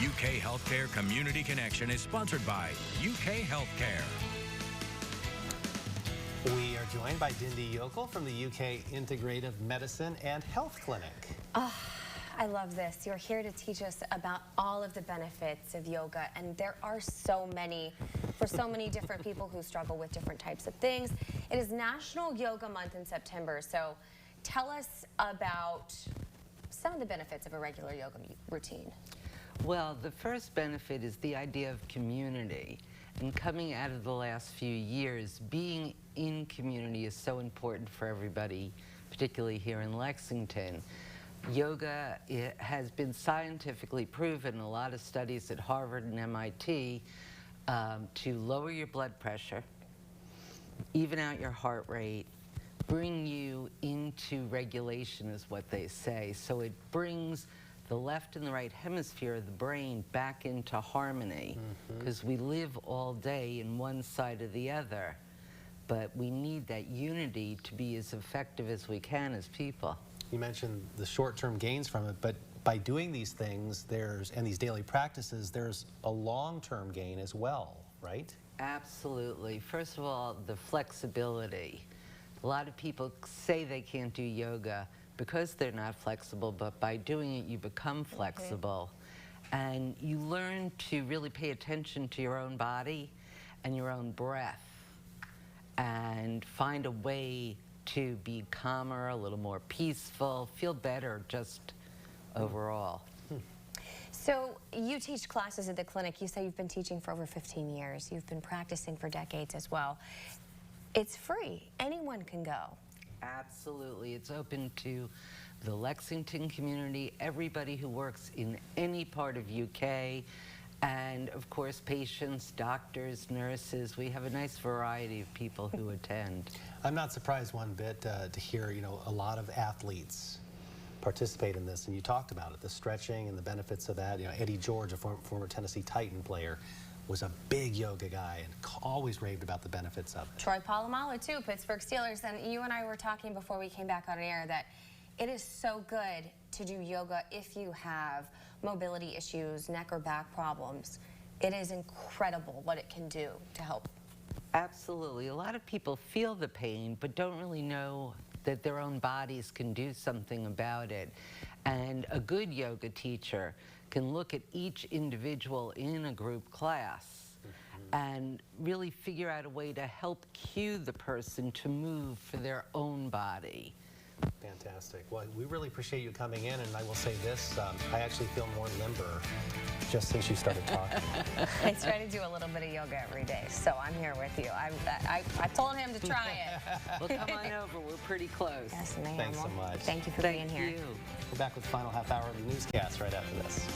UK Healthcare Community Connection is sponsored by UK Healthcare. We are joined by Dindy Yokel from the UK Integrative Medicine and Health Clinic. Oh, I love this. You're here to teach us about all of the benefits of yoga, and there are so many for so many different people who struggle with different types of things. It is National Yoga Month in September, so tell us about some of the benefits of a regular yoga routine. Well, the first benefit is the idea of community. And coming out of the last few years, being in community is so important for everybody, particularly here in Lexington. Yoga has been scientifically proven, a lot of studies at Harvard and MIT, to lower your blood pressure, even out your heart rate, bring you into regulation is what they say. So it brings the left and the right hemisphere of the brain back into harmony, because we live all day in one side or the other, but we need that unity to be as effective as we can as people. You mentioned the short-term gains from it, but by doing these things, and these daily practices, there's a long-term gain as well, right? Absolutely. First of all, the flexibility. A lot of people say they can't do yoga because they're not flexible, but by doing it, you become flexible. And you learn to really pay attention to your own body and your own breath and find a way to be calmer, a little more peaceful, feel better just overall. So you teach classes at the clinic. You say you've been teaching for over 15 years. You've been practicing for decades as well. It's free. Anyone can go. Absolutely. It's open to the Lexington community, everybody who works in any part of UK, and of course patients, doctors, nurses. We have a nice variety of people who attend. I'm not surprised one bit to hear, a lot of athletes participate in this, and you talked about it, the stretching and the benefits of that. Eddie George, a former Tennessee Titan player, was a big yoga guy and always raved about the benefits of it. Troy Polamalu too, Pittsburgh Steelers. And you and I were talking before we came back on air that it is so good to do yoga if you have mobility issues, neck or back problems. It is incredible what it can do to help. Absolutely. A lot of people feel the pain but don't really know that their own bodies can do something about it. And a good yoga teacher can look at each individual in a group class and really figure out a way to help cue the person to move for their own body. Fantastic. Well, we really appreciate you coming in, and I will say this, I actually feel more limber just since you started talking. I try to do a little bit of yoga every day, so I'm here with you. I told him to try it. Well, come on over. We're pretty close. Yes, ma'am. Thanks so much. Thank you for being here. We're back with the final half hour of the newscast right after this.